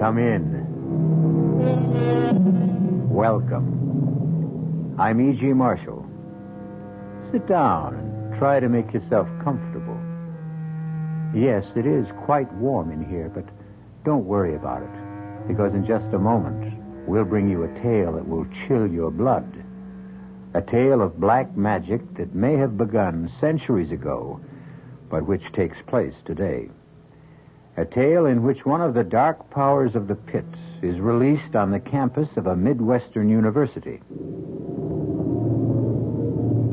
Come in. Welcome. I'm E.G. Marshall. Sit down and try to make yourself comfortable. Yes, it is quite warm in here, but don't worry about it, because in just a moment, we'll bring you a tale that will chill your blood. A tale of black magic that may have begun centuries ago, but which takes place today. A tale in which one of the dark powers of the pit is released on the campus of a Midwestern university.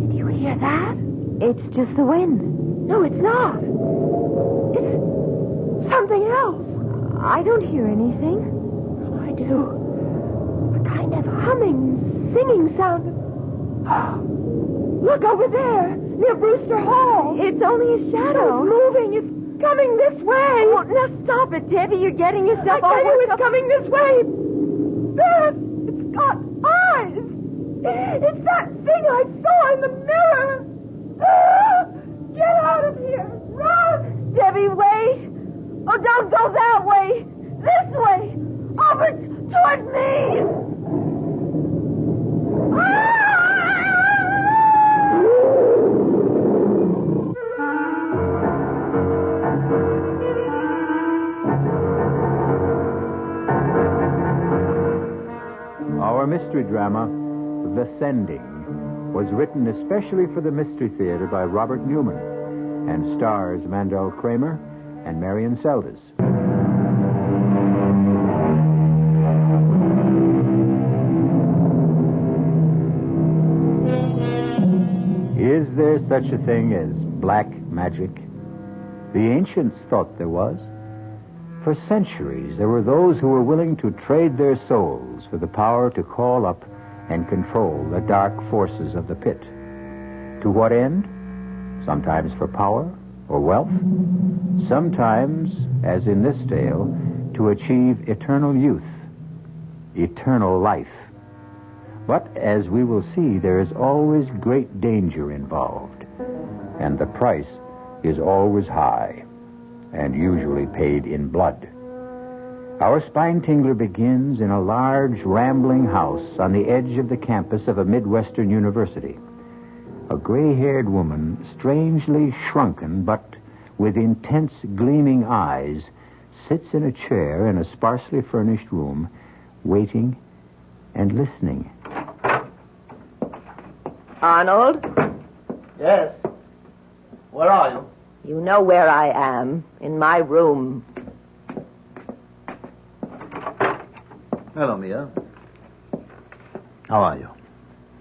Did you hear that? It's just the wind. No, it's not. It's something else. I don't hear anything. I do. A kind of humming, singing sound. Look over there, near Brewster Hall. It's only a shadow. It's moving. It's coming this way. Oh, now stop it, Debbie. You're getting yourself all worked up. It's coming this way. There, it's got eyes. It's that thing I saw in the mirror. Get out of here. Run. Debbie, wait. Oh, don't go that way. This way. Over toward me. Our mystery drama, The Sending, was written especially for the Mystery Theater by Robert Newman and stars Mandel Kramer and Marion Seldes. Is there such a thing as black magic? The ancients thought there was. For centuries, there were those who were willing to trade their souls for the power to call up and control the dark forces of the pit. To what end? Sometimes for power or wealth. Sometimes, as in this tale, to achieve eternal youth, eternal life. But, as we will see, there is always great danger involved, and the price is always high, and usually paid in blood. Our spine tingler begins in a large, rambling house on the edge of the campus of a Midwestern university. A gray-haired woman, strangely shrunken but with intense, gleaming eyes, sits in a chair in a sparsely furnished room, waiting and listening. Arnold? Yes. Where are you? You know where I am. In my room. Hello, Mia. How are you?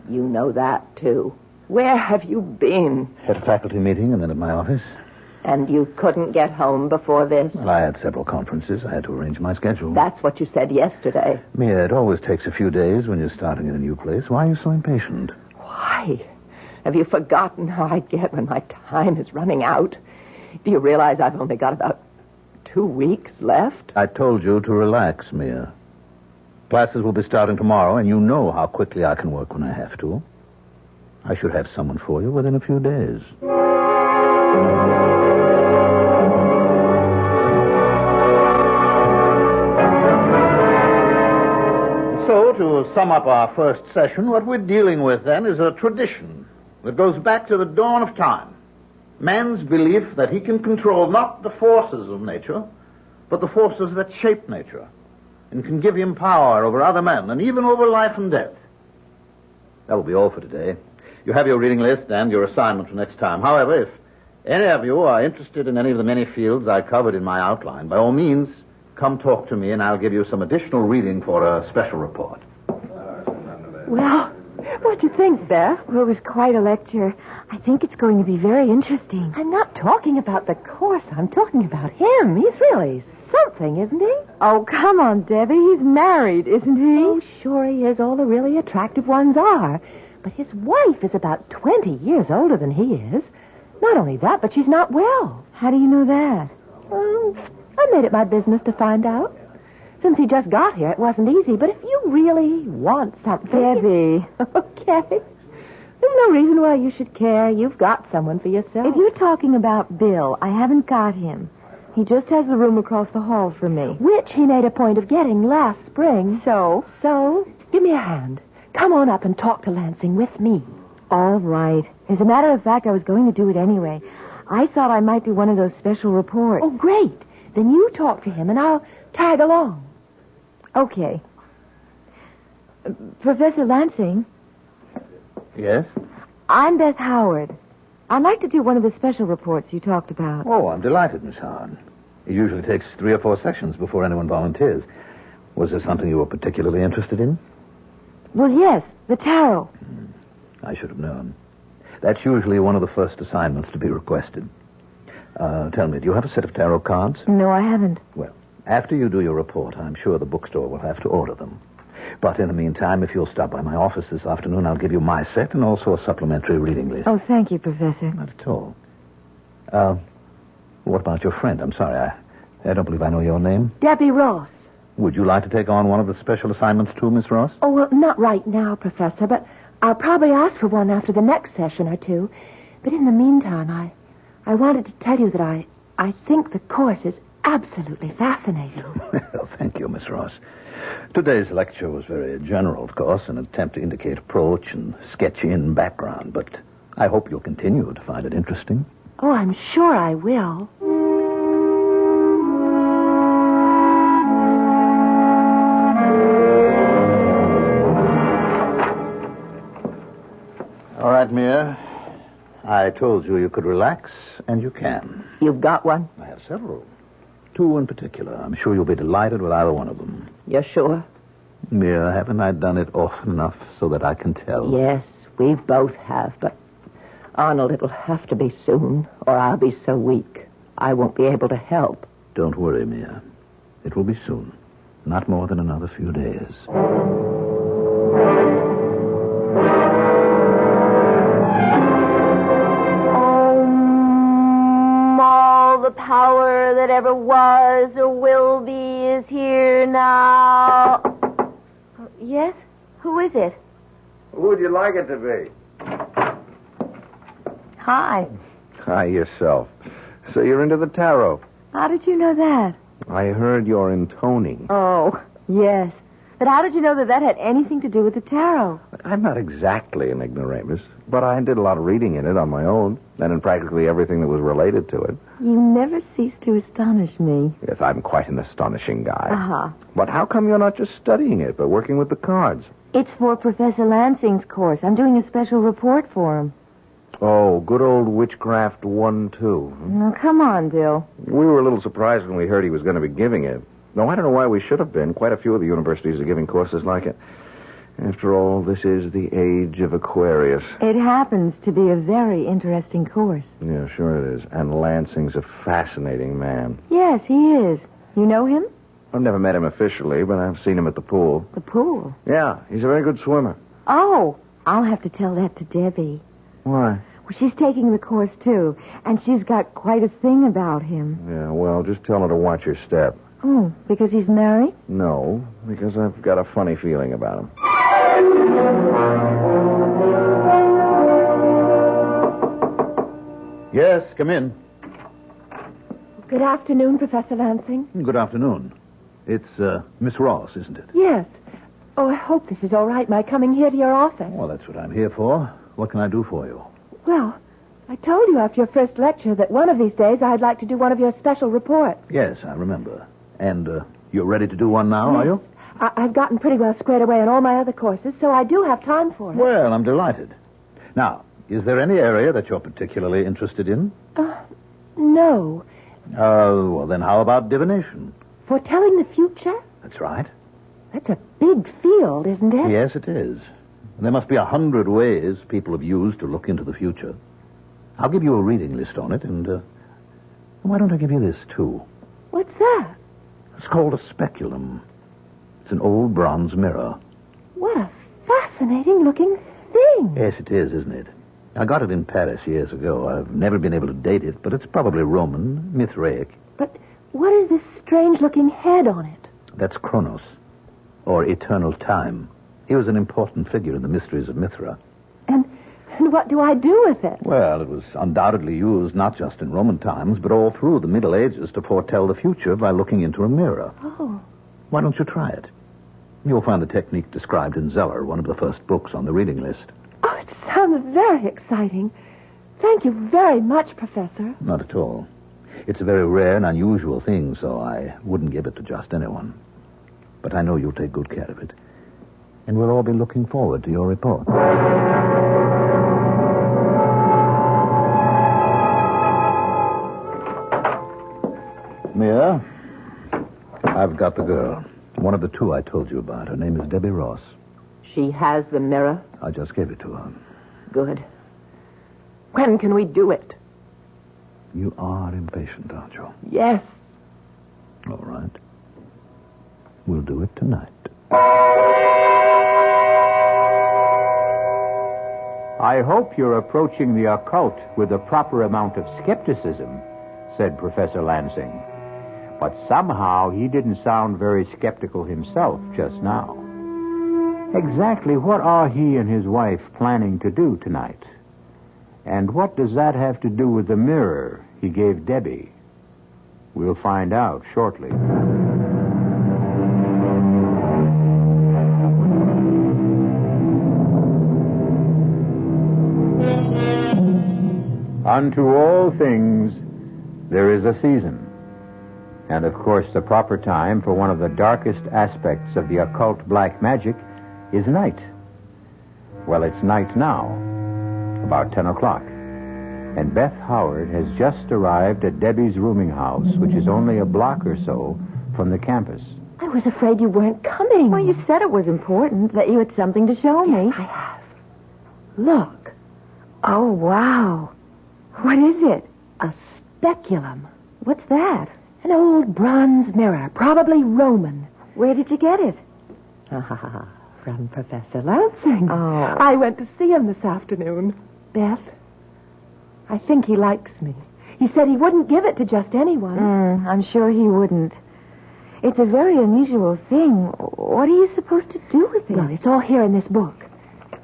You know that, too. Where have you been? At a faculty meeting and then at my office. And you couldn't get home before this? Well, I had several conferences. I had to arrange my schedule. That's what you said yesterday. Mia, it always takes a few days when you're starting in a new place. Why are you so impatient? Why? Have you forgotten how I get when my time is running out? Do you realize I've only got about 2 weeks left? I told you to relax, Mia. Classes will be starting tomorrow, and you know how quickly I can work when I have to. I should have someone for you within a few days. So, to sum up our first session, what we're dealing with, then, is a tradition that goes back to the dawn of time. Man's belief that he can control not the forces of nature, but the forces that shape nature, and can give him power over other men, and even over life and death. That will be all for today. You have your reading list and your assignment for next time. However, if any of you are interested in any of the many fields I covered in my outline, by all means, come talk to me, and I'll give you some additional reading for a special report. Well, what'd you think, Beth? Well, it was quite a lecture. I think it's going to be very interesting. I'm not talking about the course. I'm talking about him. He's really something, isn't he? Oh, come on, Debbie. He's married, isn't he? Oh, sure he is. All the really attractive ones are. But his wife is about 20 years older than he is. Not only that, but she's not well. How do you know that? I made it my business to find out. Since he just got here, it wasn't easy. But if you really want something... Debbie. Okay. There's no reason why you should care. You've got someone for yourself. If you're talking about Bill, I haven't got him. He just has the room across the hall from me. Which he made a point of getting last spring. So, give me a hand. Come on up and talk to Lansing with me. All right. As a matter of fact, I was going to do it anyway. I thought I might do one of those special reports. Oh, great. Then you talk to him and I'll tag along. Okay. Professor Lansing? Yes? I'm Beth Howard. I'd like to do one of the special reports you talked about. Oh, I'm delighted, Miss Howard. It usually takes 3 or 4 sessions before anyone volunteers. Was there something you were particularly interested in? Well, yes, the tarot. I should have known. That's usually one of the first assignments to be requested. Tell me, do you have a set of tarot cards? No, I haven't. Well, after you do your report, I'm sure the bookstore will have to order them. But in the meantime, if you'll stop by my office this afternoon, I'll give you my set and also a supplementary reading list. Oh, thank you, Professor. Not at all. What about your friend? I'm sorry, I don't believe I know your name. Debbie Ross. Would you like to take on one of the special assignments too, Miss Ross? Oh, well, not right now, Professor, but I'll probably ask for one after the next session or two. But in the meantime, I wanted to tell you that I think the course is absolutely fascinating. Well, thank you, Miss Ross. Today's lecture was very general, of course, an attempt to indicate approach and sketch in background, but I hope you'll continue to find it interesting. Oh, I'm sure I will. All right, Mia. I told you could relax, and you can. You've got one? I have several. 2 in particular. I'm sure you'll be delighted with either one of them. You're sure? Mia, haven't I done it often enough so that I can tell? Yes, we both have, but Arnold, it'll have to be soon, or I'll be so weak. I won't be able to help. Don't worry, Mia. It will be soon. Not more than another few days. All the power that ever was or will be is here now. Yes? Who is it? Who would you like it to be? Hi. Hi, yourself. So you're into the tarot. How did you know that? I heard your intoning. Oh, yes. But how did you know that had anything to do with the tarot? I'm not exactly an ignoramus, but I did a lot of reading in it on my own, and in practically everything that was related to it. You never cease to astonish me. Yes, I'm quite an astonishing guy. Uh-huh. But how come you're not just studying it, but working with the cards? It's for Professor Lansing's course. I'm doing a special report for him. Oh, good old Witchcraft 1-2. Oh, come on, Bill. We were a little surprised when we heard he was going to be giving it. No, I don't know why we should have been. Quite a few of the universities are giving courses like it. After all, this is the age of Aquarius. It happens to be a very interesting course. Yeah, sure it is. And Lansing's a fascinating man. Yes, he is. You know him? I've never met him officially, but I've seen him at the pool. The pool? Yeah, he's a very good swimmer. Oh, I'll have to tell that to Debbie. Why? Well, she's taking the course, too, and she's got quite a thing about him. Yeah, well, just tell her to watch her step. Oh, because he's married? No, because I've got a funny feeling about him. Yes, come in. Good afternoon, Professor Lansing. Good afternoon. It's Miss Ross, isn't it? Yes. Oh, I hope this is all right, my coming here to your office. Well, that's what I'm here for. What can I do for you? Well, I told you after your first lecture that one of these days I'd like to do one of your special reports. Yes, I remember. And you're ready to do one now, are you? I've gotten pretty well squared away in all my other courses, so I do have time for it. Well, I'm delighted. Now, is there any area that you're particularly interested in? No. Well, then how about divination? Foretelling the future? That's right. That's a big field, isn't it? Yes, it is. There must be 100 ways people have used to look into the future. I'll give you a reading list on it, and why don't I give you this, too? What's that? It's called a speculum. It's an old bronze mirror. What a fascinating-looking thing. Yes, it is, isn't it? I got it in Paris years ago. I've never been able to date it, but it's probably Roman, Mithraic. But what is this strange-looking head on it? That's Kronos, or eternal time. He was an important figure in the mysteries of Mithra. And And what do I do with it? Well, it was undoubtedly used not just in Roman times, but all through the Middle Ages to foretell the future by looking into a mirror. Oh. Why don't you try it? You'll find the technique described in Zeller, one of the first books on the reading list. Oh, it sounds very exciting. Thank you very much, Professor. Not at all. It's a very rare and unusual thing, so I wouldn't give it to just anyone. But I know you'll take good care of it. And we'll all be looking forward to your report. Mia, I've got the girl. One of the two I told you about. Her name is Debbie Ross. She has the mirror? I just gave it to her. Good. When can we do it? You are impatient, aren't you? Yes. All right. We'll do it tonight. I hope you're approaching the occult with the proper amount of skepticism, said Professor Lansing. But somehow he didn't sound very skeptical himself just now. Exactly what are he and his wife planning to do tonight? And what does that have to do with the mirror he gave Debbie? We'll find out shortly. Unto all things there is a season. And, of course, the proper time for one of the darkest aspects of the occult black magic is night. Well, it's night now, about 10 o'clock. And Beth Howard has just arrived at Debbie's rooming house, which is only a block or so from the campus. I was afraid you weren't coming. Well, you said it was important, that you had something to show me. I have. Look. Oh, wow. What is it? A speculum. What's that? An old bronze mirror, probably Roman. Where did you get it? From Professor Lansing. Oh. I went to see him this afternoon. Beth, I think he likes me. He said he wouldn't give it to just anyone. I'm sure he wouldn't. It's a very unusual thing. What are you supposed to do with it? Well, it's all here in this book.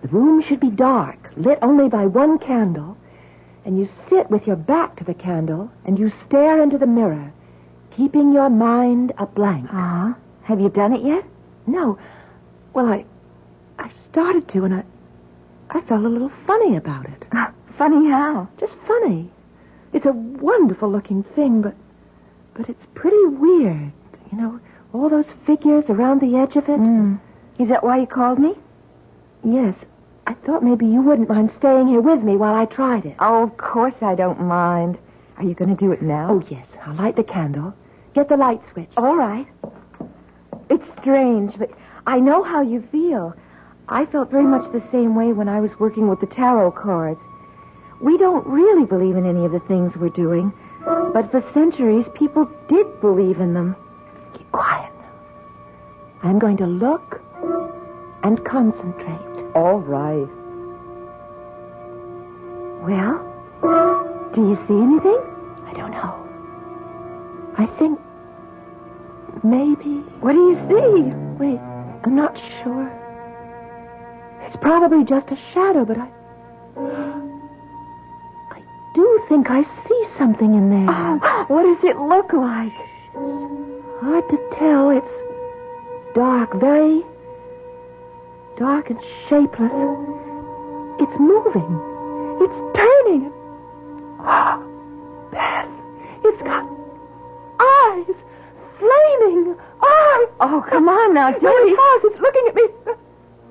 The room should be dark, lit only by one candle, and you sit with your back to the candle, and you stare into the mirror, keeping your mind a blank. Uh-huh. Have you done it yet? No. Well, I started to, and I felt a little funny about it. Funny how? Just funny. It's a wonderful-looking thing, but it's pretty weird. You know, all those figures around the edge of it. Is that why you called me? Yes. I thought maybe you wouldn't mind staying here with me while I tried it. Oh, of course I don't mind. Are you going to do it now? Oh, yes. I'll light the candle. Get the light switch. All right. It's strange, but I know how you feel. I felt very much the same way when I was working with the tarot cards. We don't really believe in any of the things we're doing, but for centuries, people did believe in them. Keep quiet. I'm going to look and concentrate. All right. Well, do you see anything? I don't know. I think maybe... What do you see? Wait, I'm not sure. It's probably just a shadow, but I do think I see something in there. Oh, what does it look like? Hard to tell. It's dark, very dark and shapeless. It's moving. It's turning. Beth, it's got eyes. Flaming eyes. Oh, come on now, Debbie. It's looking at me.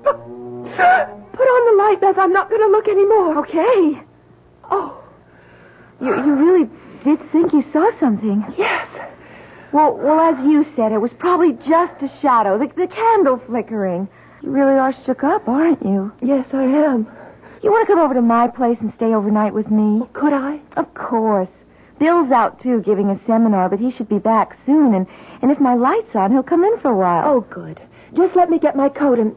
Put on the light, Beth. I'm not going to look anymore. Okay. Oh. You really did think you saw something. Yes. Well, as you said, it was probably just a shadow, the candle flickering. You really are shook up, aren't you? Yes, I am. You want to come over to my place and stay overnight with me? Well, could I? Of course. Bill's out, too, giving a seminar, but he should be back soon, and if my light's on, he'll come in for a while. Oh, good. Just let me get my coat and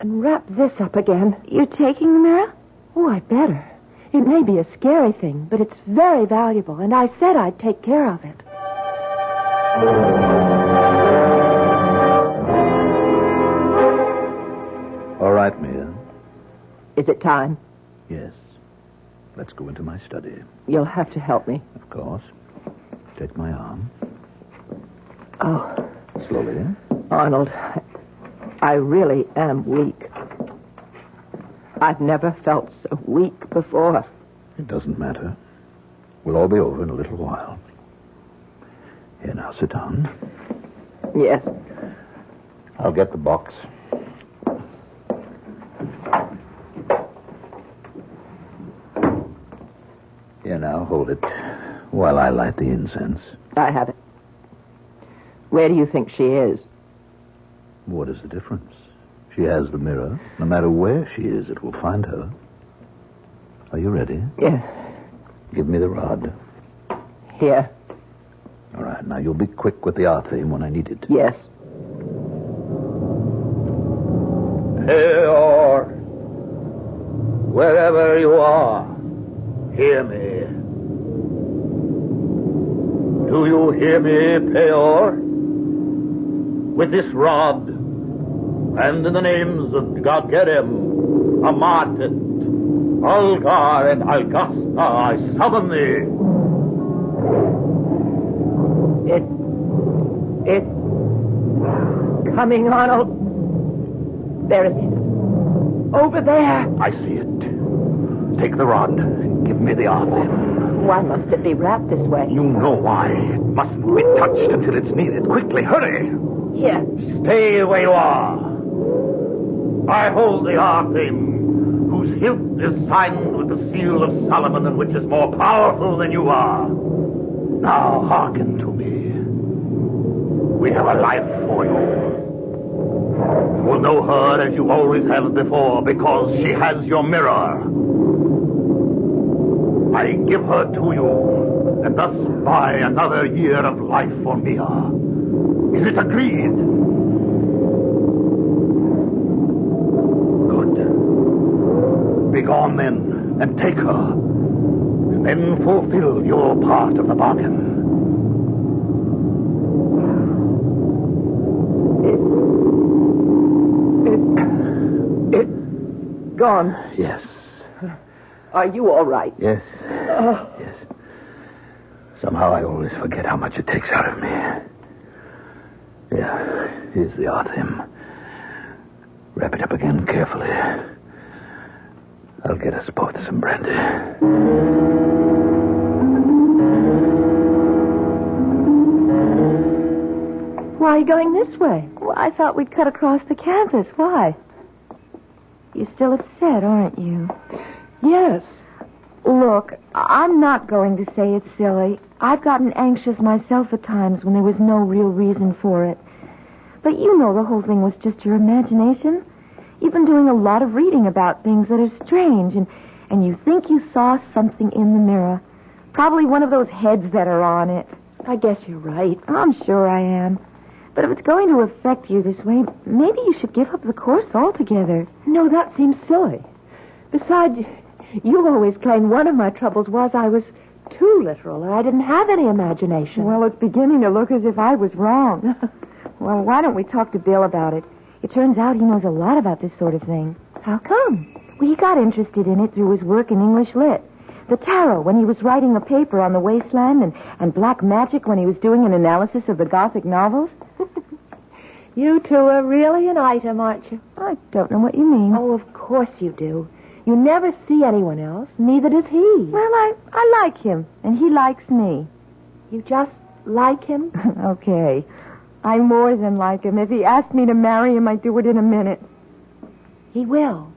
wrap this up again. You're taking the mirror? Oh, I better. It may be a scary thing, but it's very valuable, and I said I'd take care of it. All right, Mia. Is it time? Yes. Let's go into my study. You'll have to help me. Of course. Take my arm. Oh. Slowly. Arnold, I really am weak. I've never felt so weak before. It doesn't matter. We'll all be over in a little while. Here, now, sit down. Yes. I'll get the box. Here, now, hold it while I light the incense. I have it. Where do you think she is? What is the difference? She has the mirror. No matter where she is, it will find her. Are you ready? Yes. Give me the rod. Here. All right, now you'll be quick with the R theme when I need it. Yes. Peor, wherever you are, hear me. Do you hear me, Peor? With this rod, and in the names of Gagerim, Amatet, Algar, and Algasta, I summon thee. It's coming, Arnold. There it is. Over there. I see it. Take the rod. Give me the R theme. Why must it be wrapped this way? You know why. It mustn't be touched until it's needed. Quickly, hurry. Here. Stay where you are. I hold the R-theme, whose hilt is signed with the seal of Solomon and which is more powerful than you are. Now hearken to me. We have a life for you. You will know her as you always have before because she has your mirror. I give her to you and thus buy another year of life for Mia. Is it agreed? Good. Begone then, and take her. And then fulfill your part of the bargain. It's gone. Yes. Are you all right? Yes. Yes. Somehow I always forget how much it takes out of me. Yeah, here's the R theme. Wrap it up again carefully. I'll get us both some brandy. Why are you going this way? Well, I thought we'd cut across the campus. Why? You're still upset, aren't you? Yes. Look, I'm not going to say it's silly. I've gotten anxious myself at times when there was no real reason for it. But you know the whole thing was just your imagination. You've been doing a lot of reading about things that are strange, and you think you saw something in the mirror. Probably one of those heads that are on it. I guess you're right. I'm sure I am. But if it's going to affect you this way, maybe you should give up the course altogether. No, that seems silly. Besides, you always claimed one of my troubles was I was too literal, and I didn't have any imagination. Well, it's beginning to look as if I was wrong. Well, why don't we talk to Bill about it? It turns out he knows a lot about this sort of thing. How come? Well, he got interested in it through his work in English Lit. The tarot when he was writing a paper on the wasteland, and black magic when he was doing an analysis of the Gothic novels. You two are really an item, aren't you? I don't know what you mean. Oh, of course you do. You never see anyone else, neither does he. Well, I like him, and he likes me. You just like him? Okay. I more than like him. If he asked me to marry him, I'd do it in a minute. He will.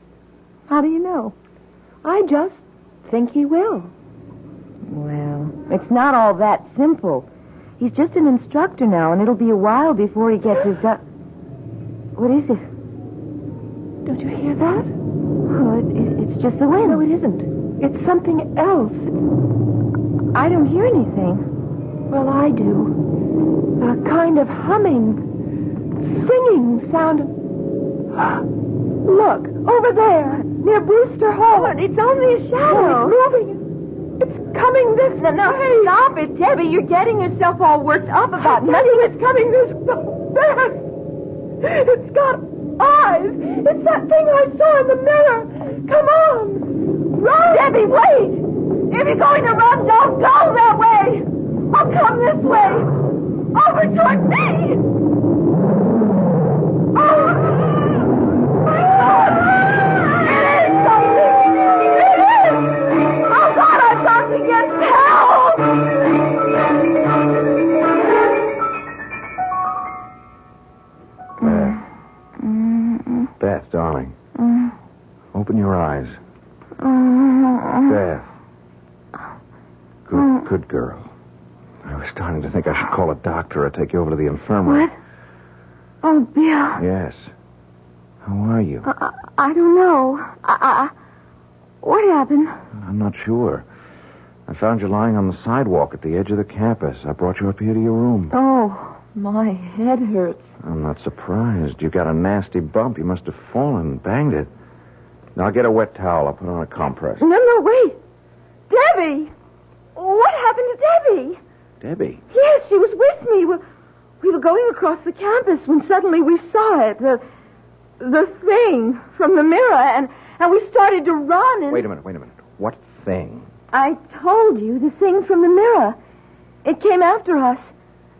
How do you know? I just think he will. Well, it's not all that simple. He's just an instructor now, and it'll be a while before he gets his... What is it? Don't you hear that? Oh, it's just the wind. No, it isn't. It's something else. I don't hear anything. Well, I do. A kind of humming, singing sound. Look, over there, near Brewster Hall. It's only a shadow. Oh, it's moving. It's coming this way. No, stop it, Debbie. You're getting yourself all worked up about nothing. It's coming this way. It's got eyes. It's that thing I saw in the mirror. Come on. Run! Debbie, wait! If you're going to run, don't go that way! I'll come this way! Over toward me! Oh! It is something! It is! Oh, God, I've got to get help! Beth, darling. Open your eyes. Beth. Good girl. I was starting to think I should call a doctor or take you over to the infirmary. What? Oh, Bill. Yes. How are you? I don't know. What happened? I'm not sure. I found you lying on the sidewalk at the edge of the campus. I brought you up here to your room. Oh, my head hurts. I'm not surprised. You got a nasty bump. You must have fallen and banged it. Now get a wet towel. I'll put on a compress. No, wait. Debbie! What happened to Debbie? Debbie? Yes, she was with me. We were going across the campus when suddenly we saw it. The thing from the mirror, and we started to run and... Wait a minute. What thing? I told you, the thing from the mirror. It came after us.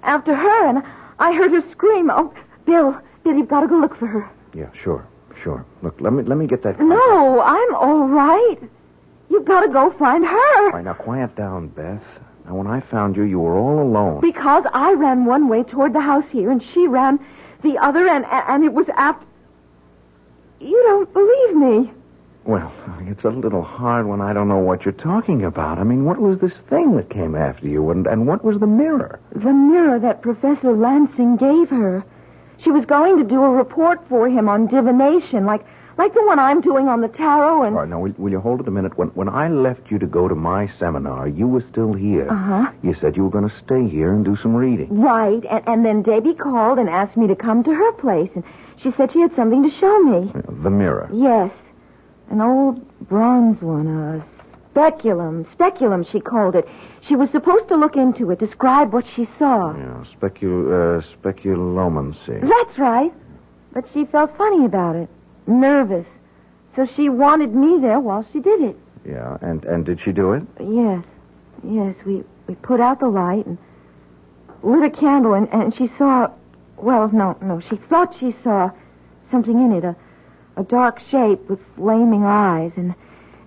After her, and I heard her scream. Oh, Bill, you've got to go look for her. Yeah, sure. Look, let me get that... No, I'm all right. You've got to go find her. All right, now quiet down, Beth. Now, when I found you, you were all alone. Because I ran one way toward the house here, and she ran the other, and it was after... You don't believe me. Well, it's a little hard when I don't know what you're talking about. I mean, what was this thing that came after you, and what was the mirror? The mirror that Professor Lansing gave her. She was going to do a report for him on divination, like the one I'm doing on the tarot, and... All right, now, will you hold it a minute? When I left you to go to my seminar, you were still here. Uh-huh. You said you were going to stay here and do some reading. Right, and then Debbie called and asked me to come to her place, and she said she had something to show me. The mirror? Yes. An old bronze one, a speculum, she called it. She was supposed to look into it, describe what she saw. Yeah, speculomancy. That's right. But she felt funny about it, nervous. So she wanted me there while she did it. Yeah, and did she do it? Yes, we put out the light and lit a candle, and she saw... Well, no, she thought she saw something in it, a dark shape with flaming eyes, and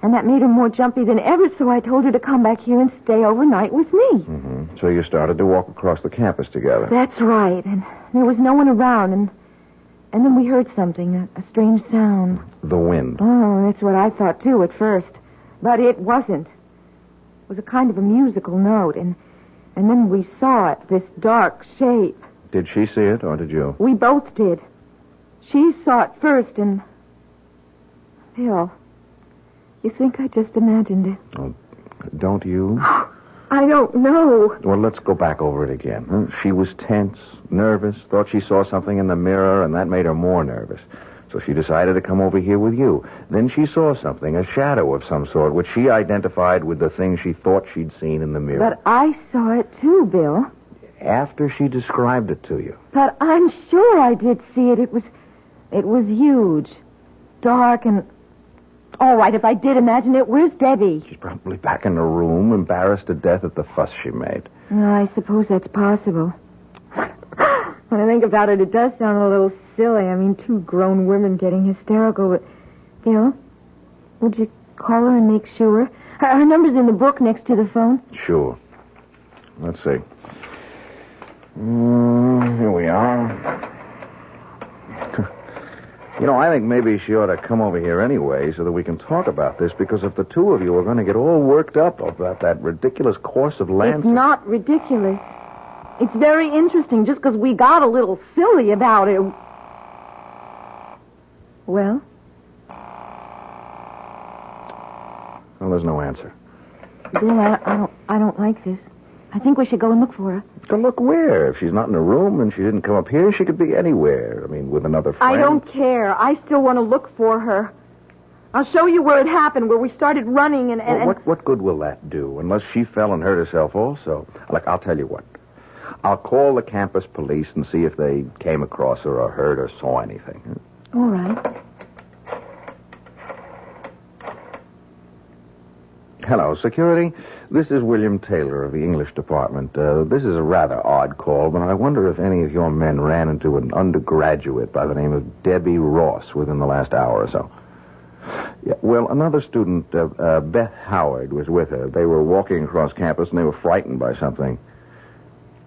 that made her more jumpy than ever, so I told her to come back here and stay overnight with me. Mm-hmm. So you started to walk across the campus together. That's right, and there was no one around, and then we heard something, a strange sound. The wind. Oh, that's what I thought, too, at first. But it wasn't. It was a kind of a musical note, and then we saw it, this dark shape. Did she see it, or did you? We both did. She saw it first, and... Bill, you think I just imagined it? Oh, don't you? I don't know. Well, let's go back over it again. She was tense, nervous, thought she saw something in the mirror, and that made her more nervous. So she decided to come over here with you. Then she saw something, a shadow of some sort, which she identified with the thing she thought she'd seen in the mirror. But I saw it too, Bill. After she described it to you. But I'm sure I did see it. It was huge, dark, and... All right, if I did imagine it, where's Debbie? She's probably back in her room, embarrassed to death at the fuss she made. I suppose that's possible. When I think about it, it does sound a little silly. I mean, two grown women getting hysterical. But, Bill, would you call her and make sure? Her number's in the book next to the phone. Sure. Let's see. Here we are. You know, I think maybe she ought to come over here anyway so that we can talk about this, because if the two of you are going to get all worked up about that ridiculous course of Lansing... It's not ridiculous. It's very interesting just because we got a little silly about it. Well? Well, there's no answer. Bill, I don't like this. I think we should go and look for her. To look where? If she's not in her room and she didn't come up here, she could be anywhere. I mean, with another friend. I don't care. I still want to look for her. I'll show you where it happened, where we started running and... Well, what good will that do, unless she fell and hurt herself also? Look, I'll tell you what. I'll call the campus police and see if they came across her or heard or saw anything. All right. Hello, security. This is William Taylor of the English department. This is a rather odd call, but I wonder if any of your men ran into an undergraduate by the name of Debbie Ross within the last hour or so. Yeah, well, another student, Beth Howard, was with her. They were walking across campus, and they were frightened by something.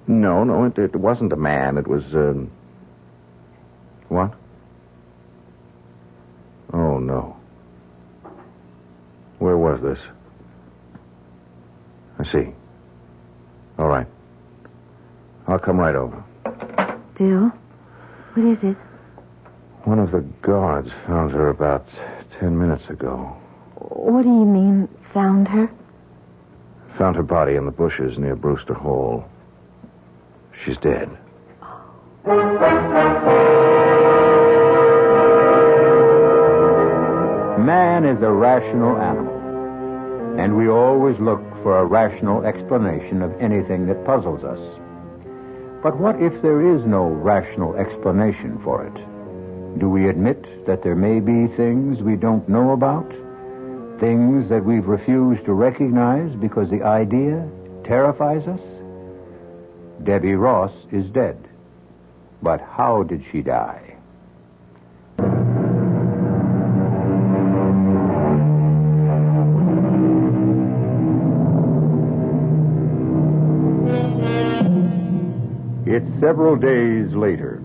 No, it wasn't a man. It was, What? Oh, no. Where was this? I see. All right. I'll come right over. Bill, what is it? One of the guards found her about 10 minutes ago. What do you mean, found her? Found her body in the bushes near Brewster Hall. She's dead. Man is a rational animal, and we always look for a rational explanation of anything that puzzles us. But what if there is no rational explanation for it? Do we admit that there may be things we don't know about? Things that we've refused to recognize because the idea terrifies us? Debbie Ross is dead. But how did she die? It's several days later.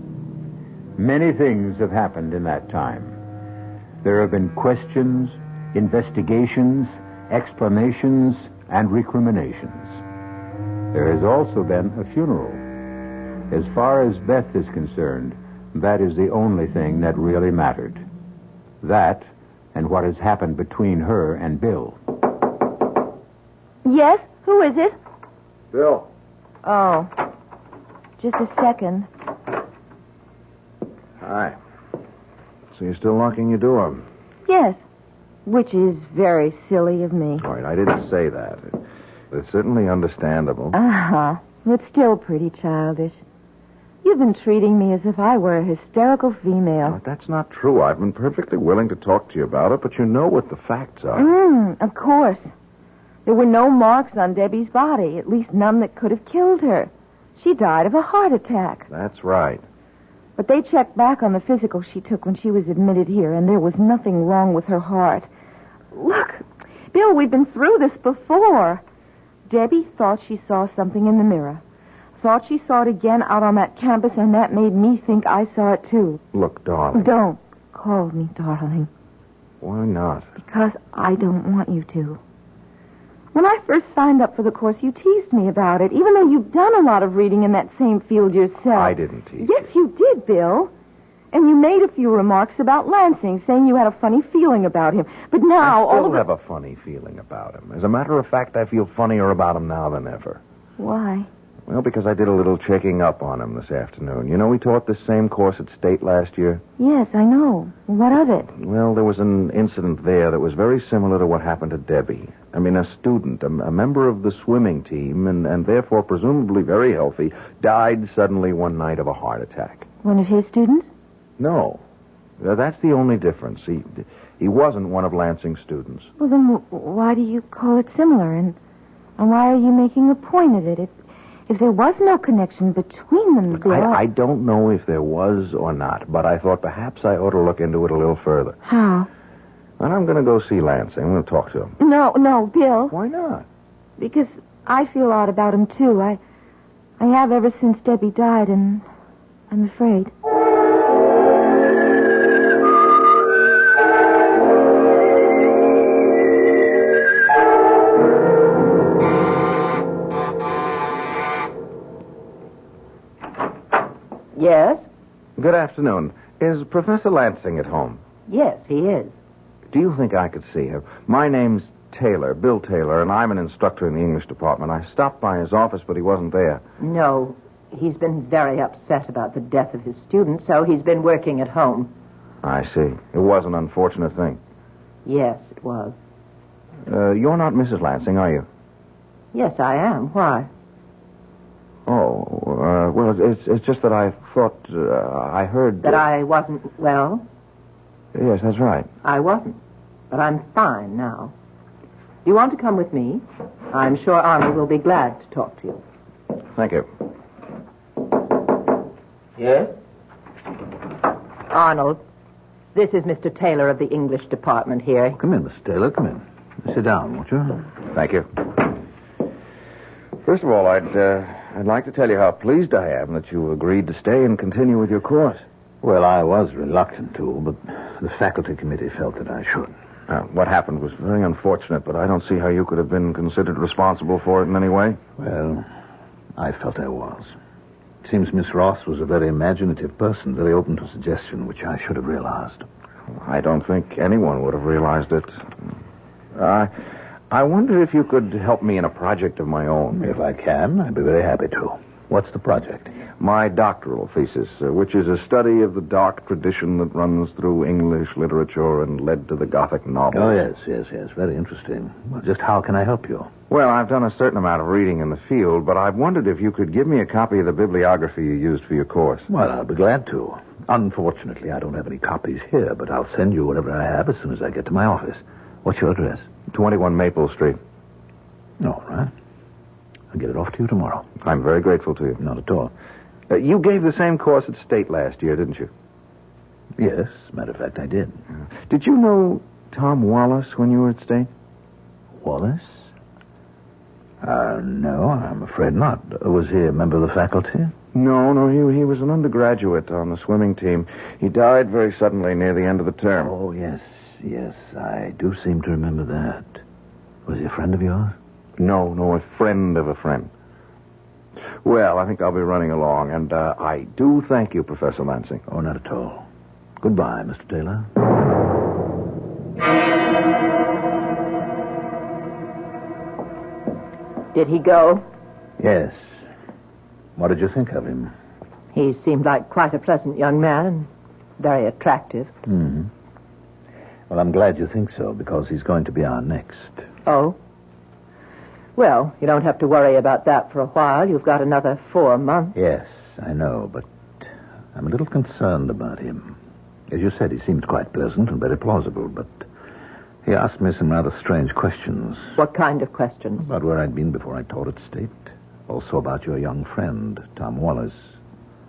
Many things have happened in that time. There have been questions, investigations, explanations, and recriminations. There has also been a funeral. As far as Beth is concerned, that is the only thing that really mattered. That and what has happened between her and Bill. Yes? Who is it? Bill. Oh. Just a second. Hi. So you're still locking your door? Yes. Which is very silly of me. All right, I didn't say that. It's certainly understandable. Uh-huh. It's still pretty childish. You've been treating me as if I were a hysterical female. But that's not true. I've been perfectly willing to talk to you about it, but you know what the facts are. Of course. There were no marks on Debbie's body, at least none that could have killed her. She died of a heart attack. That's right. But they checked back on the physical she took when she was admitted here, and there was nothing wrong with her heart. Look, Bill, we've been through this before. Debbie thought she saw something in the mirror. Thought she saw it again out on that campus, and that made me think I saw it too. Look, darling. Don't call me darling. Why not? Because I don't want you to. When I first signed up for the course, you teased me about it, even though you've done a lot of reading in that same field yourself. I didn't tease Yes, you did, Bill. And you made a few remarks about Lansing, saying you had a funny feeling about him. But now I still have a funny feeling about him. As a matter of fact, I feel funnier about him now than ever. Why? Well, because I did a little checking up on him this afternoon. You know, we taught this same course at State last year. Yes, I know. What of it? Well, there was an incident there that was very similar to what happened to Debbie. I mean, a student, a member of the swimming team, and therefore presumably very healthy, died suddenly one night of a heart attack. One of his students? No. That's the only difference. He wasn't one of Lansing's students. Well, then why do you call it similar? And why are you making a point of it? If there was no connection between them, Look, Bill... I don't know if there was or not, but I thought perhaps I ought to look into it a little further. How? And I'm going to go see Lansing. I'm going to talk to him. No, Bill. Why not? Because I feel odd about him, too. I have ever since Debbie died, and I'm afraid. Yes? Good afternoon. Is Professor Lansing at home? Yes, he is. Do you think I could see him? My name's Taylor, Bill Taylor, and I'm an instructor in the English department. I stopped by his office, but he wasn't there. No, he's been very upset about the death of his student, so he's been working at home. I see. It was an unfortunate thing. Yes, it was. You're not Mrs. Lansing, are you? Yes, I am. Why? Oh, well, it's just that I thought, I heard... That I wasn't well? Yes, that's right. I wasn't. But I'm fine now. you want to come with me? I'm sure Arnold will be glad to talk to you. Thank you. Yes? Arnold, this is Mr. Taylor of the English department here. Come in, Mr. Taylor. Come in. Sit down, won't you? Thank you. First of all, I'd like to tell you how pleased I am that you agreed to stay and continue with your course. Well, I was reluctant to, but the faculty committee felt that I should. What happened was very unfortunate, but I don't see how you could have been considered responsible for it in any way. Well, I felt I was. It seems Miss Ross was a very imaginative person, very open to suggestion, which I should have realized. I don't think anyone would have realized it. I wonder if you could help me in a project of my own. If I can, I'd be very happy to. What's the project? My doctoral thesis, which is a study of the dark tradition that runs through English literature and led to the Gothic novel. Oh, yes. Very interesting. Well, just how can I help you? Well, I've done a certain amount of reading in the field, but I've wondered if you could give me a copy of the bibliography you used for your course. Well, I'll be glad to. Unfortunately, I don't have any copies here, but I'll send you whatever I have as soon as I get to my office. What's your address? 21 Maple Street. All right. I'll get it off to you tomorrow. I'm very grateful to you. Not at all. You gave the same course at State last year, didn't you? Yes, matter of fact, I did. Did you know Tom Wallace when you were at State? Wallace? No, I'm afraid not. Was he a member of the faculty? No, he was an undergraduate on the swimming team. He died very suddenly near the end of the term. Oh, yes, I do seem to remember that. Was he a friend of yours? No, a friend of a friend. Well, I think I'll be running along, and I do thank you, Professor Lansing. Oh, not at all. Goodbye, Mr. Taylor. Did he go? Yes. What did you think of him? He seemed like quite a pleasant young man and very attractive. Mm-hmm. Well, I'm glad you think so, because he's going to be our next. Oh? Well, you don't have to worry about that for a while. You've got another 4 months. Yes, I know, but I'm a little concerned about him. As you said, he seemed quite pleasant and very plausible, but he asked me some rather strange questions. What kind of questions? About where I'd been before I taught at State. Also about your young friend, Tom Wallace.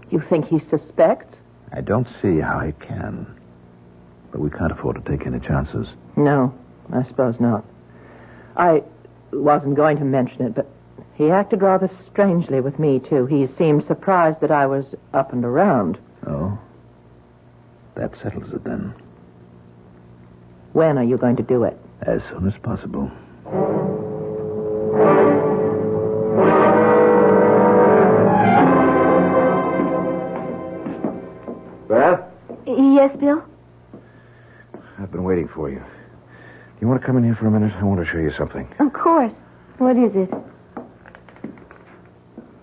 You think he suspects? I don't see how he can. But we can't afford to take any chances. No, I suppose not. I wasn't going to mention it, but he acted rather strangely with me, too. He seemed surprised that I was up and around. Oh? That settles it, then. When are you going to do it? As soon as possible. Beth? Yes, Bill? I've been waiting for you. You want to come in here for a minute? I want to show you something. Of course. What is it?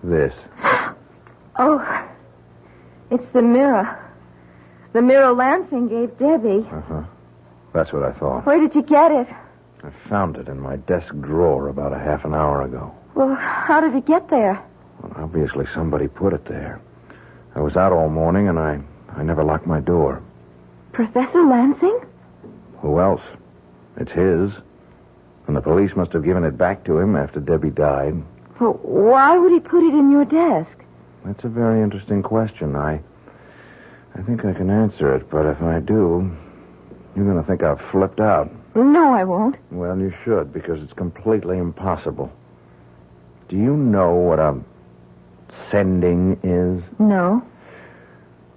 This. Oh, it's the mirror. The mirror Lansing gave Debbie. Uh-huh. That's what I thought. Where did you get it? I found it in my desk drawer about a half an hour ago. Well, how did it get there? Well, obviously somebody put it there. I was out all morning, and I never locked my door. Professor Lansing? Who else? It's his. And the police must have given it back to him after Debbie died. Well, why would he put it in your desk? That's a very interesting question. I think I can answer it, but if I do, you're going to think I've flipped out. No, I won't. Well, you should, because it's completely impossible. Do you know what a sending is? No.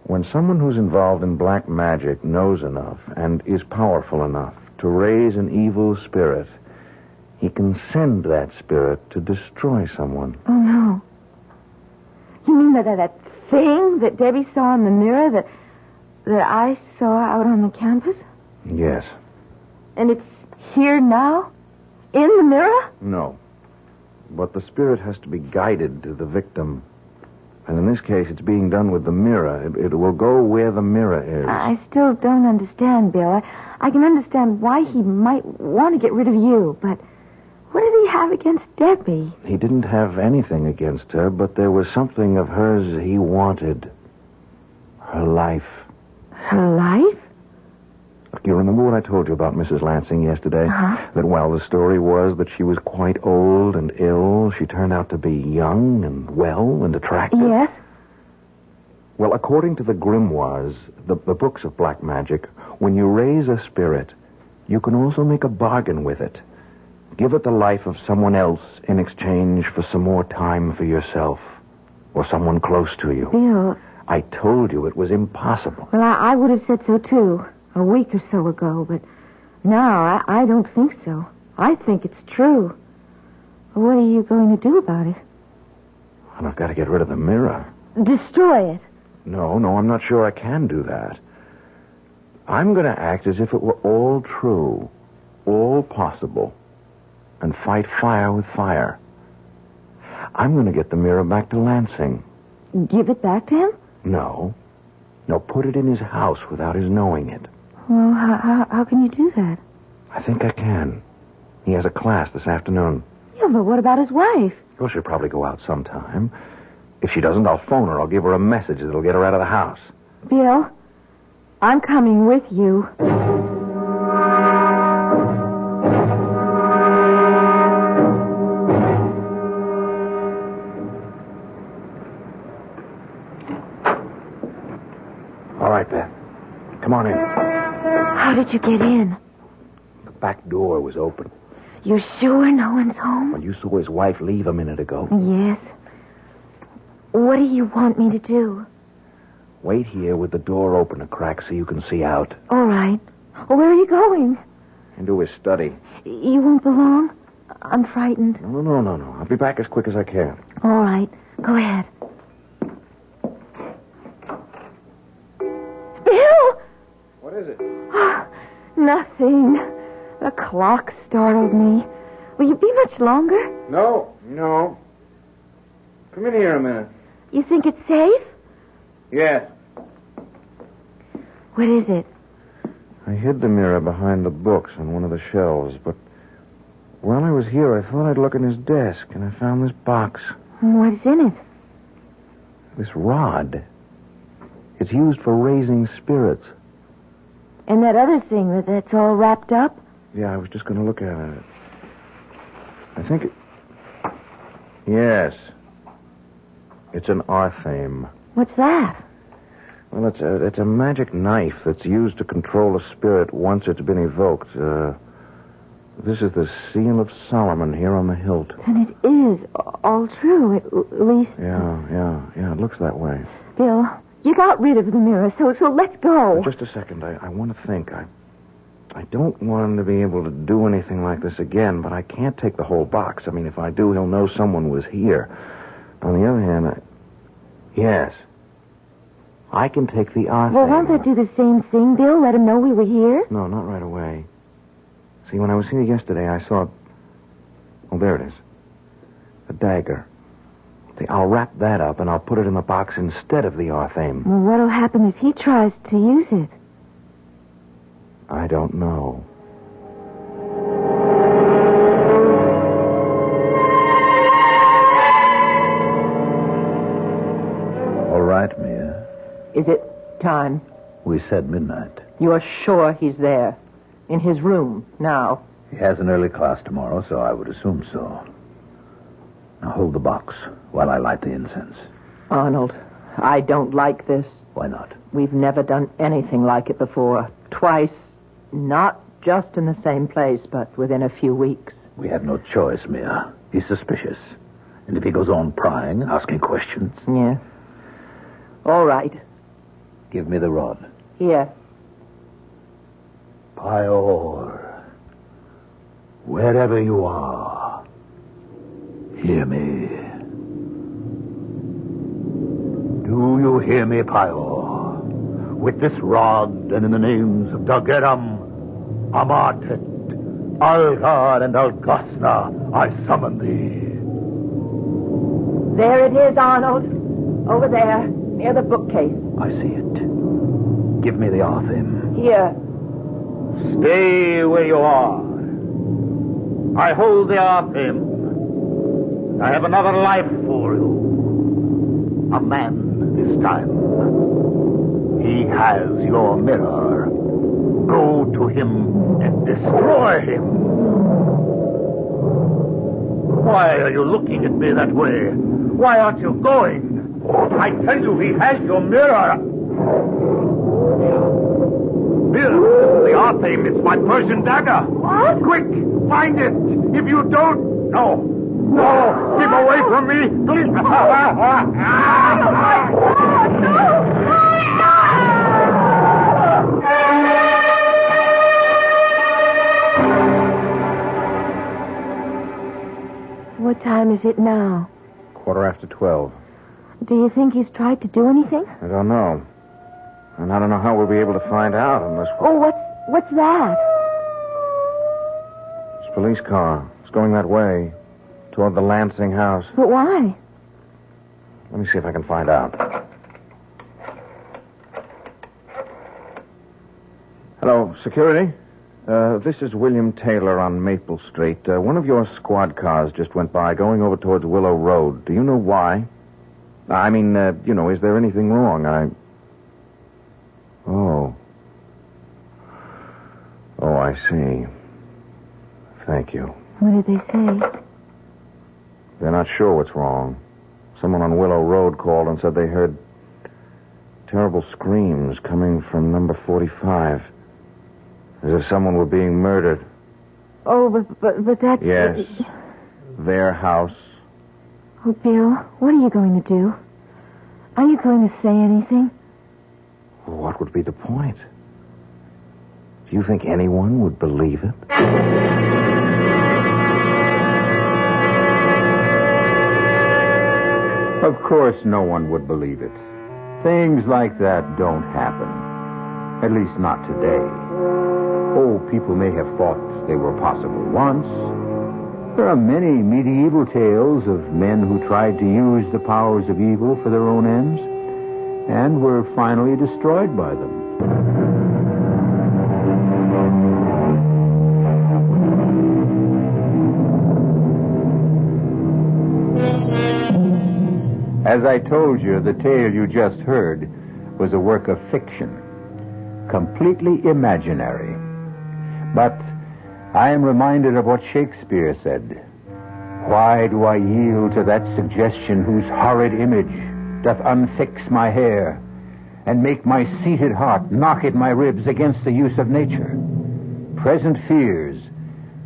When someone who's involved in black magic knows enough and is powerful enough to raise an evil spirit, he can send that spirit to destroy someone. Oh, no. You mean that thing that Debbie saw in the mirror that I saw out on the campus? Yes. And it's here now? In the mirror? No. But the spirit has to be guided to the victim. And in this case, it's being done with the mirror. It will go where the mirror is. I still don't understand, Bill. I can understand why he might want to get rid of you, but what did he have against Debbie? He didn't have anything against her, but there was something of hers he wanted. Her life. Her life? Look, you remember what I told you about Mrs. Lansing yesterday? Uh-huh. That while the story was that she was quite old and ill, she turned out to be young and well and attractive? Yes. Well, according to the grimoires, the books of black magic, when you raise a spirit, you can also make a bargain with it. Give it the life of someone else in exchange for some more time for yourself or someone close to you. Bill. I told you it was impossible. Well, I would have said so, too, a week or so ago, but now I don't think so. I think it's true. What are you going to do about it? And I've got to get rid of the mirror. Destroy it. No, I'm not sure I can do that. I'm going to act as if it were all true, all possible, and fight fire with fire. I'm going to get the mirror back to Lansing. Give it back to him? No, put it in his house without his knowing it. Well, how can you do that? I think I can. He has a class this afternoon. Yeah, but what about his wife? Well, she'll probably go out sometime. If she doesn't, I'll phone her. I'll give her a message that'll get her out of the house. Bill, I'm coming with you. All right, Beth. Come on in. How did you get in? The back door was open. You're sure no one's home? Well, you saw his wife leave a minute ago. Yes. What do you want me to do? Wait here with the door open a crack so you can see out. All right. Well, where are you going? Into his study. You won't be long? I'm frightened. No. I'll be back as quick as I can. All right. Go ahead. Bill! What is it? Nothing. The clock startled me. Will you be much longer? No. Come in here a minute. You think it's safe? Yes. What is it? I hid the mirror behind the books on one of the shelves, but while I was here, I thought I'd look in his desk, and I found this box. What's in it? This rod. It's used for raising spirits. And that other thing that's all wrapped up? Yeah, I was just going to look at it. I think it... Yes. It's an arthame. What's that? Well, it's a magic knife that's used to control a spirit once it's been evoked. This is the seal of Solomon here on the hilt. Then it is all true, at least... Yeah, it looks that way. Bill, you got rid of the mirror, so let's go. Just a second. I want to think. I don't want him to be able to do anything like this again, but I can't take the whole box. I mean, if I do, he'll know someone was here. On the other hand, yes. I can take the arthame. Well, won't that do the same thing, Bill? Let him know we were here? No, not right away. See, when I was here yesterday, I saw... Oh, there it is. A dagger. See, I'll wrap that up, and I'll put it in the box instead of the arthame. Well, what'll happen if he tries to use it? I don't know. All right, Mia. Is it time? We said midnight. You're sure he's there? In his room, now? He has an early class tomorrow, so I would assume so. Now hold the box while I light the incense. Arnold, I don't like this. Why not? We've never done anything like it before. Twice, not just in the same place, but within a few weeks. We have no choice, Mia. He's suspicious. And if he goes on prying, asking questions... Yeah. All right. Give me the rod. Here. Pior, wherever you are, hear me. Do you hear me, Pior? With this rod and in the names of Dageram, Amartet, Algar, and Algosna, I summon thee. There it is, Arnold. Over there, near the bookcase. I see it. Give me the arthame. Here. Stay where you are. I hold the arthame. I have another life for you. A man this time. He has your mirror. Go to him and destroy him. Why are you looking at me that way? Why aren't you going? I tell you, he has your mirror. Here, this is the Arthame. It's my Persian dagger. What? Quick, find it. If you don't... No, keep away from me, please. What time is it now? 12:15. Do you think he's tried to do anything? I don't know. And I don't know how we'll be able to find out unless... Oh, what's that? It's a police car. It's going that way, toward the Lansing house. But why? Let me see if I can find out. Hello, security? This is William Taylor on Maple Street. One of your squad cars just went by, going over towards Willow Road. Do you know why? I mean, is there anything wrong? Oh, I see. Thank you. What did they say? They're not sure what's wrong. Someone on Willow Road called and said they heard terrible screams coming from number 45. As if someone were being murdered. Oh, but that's... Yes. Their house. Oh, Bill, what are you going to do? Are you going to say anything? Well, what would be the point? Do you think anyone would believe it? Of course no one would believe it. Things like that don't happen. At least not today. Oh, people may have thought they were possible once. There are many medieval tales of men who tried to use the powers of evil for their own ends and were finally destroyed by them. As I told you, the tale you just heard was a work of fiction, completely imaginary. But I am reminded of what Shakespeare said. Why do I yield to that suggestion whose horrid image doth unfix my hair and make my seated heart knock at my ribs against the use of nature? Present fears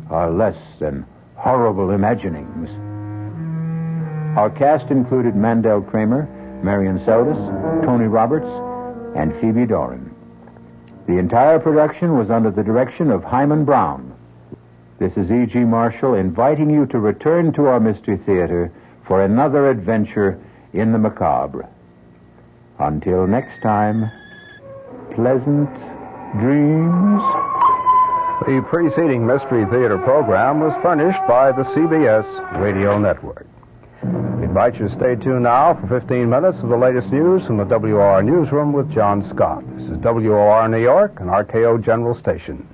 are less than horrible imaginings. Our cast included Mandel Kramer, Marion Seldes, Tony Roberts, and Phoebe Doran. The entire production was under the direction of Himan Brown. This is E.G. Marshall inviting you to return to our Mystery Theater for another adventure in the macabre. Until next time, pleasant dreams. The preceding Mystery Theater program was furnished by the CBS Radio Network. We invite you to stay tuned now for 15 minutes of the latest news from the WOR Newsroom with John Scott. This is WOR New York and RKO General Station.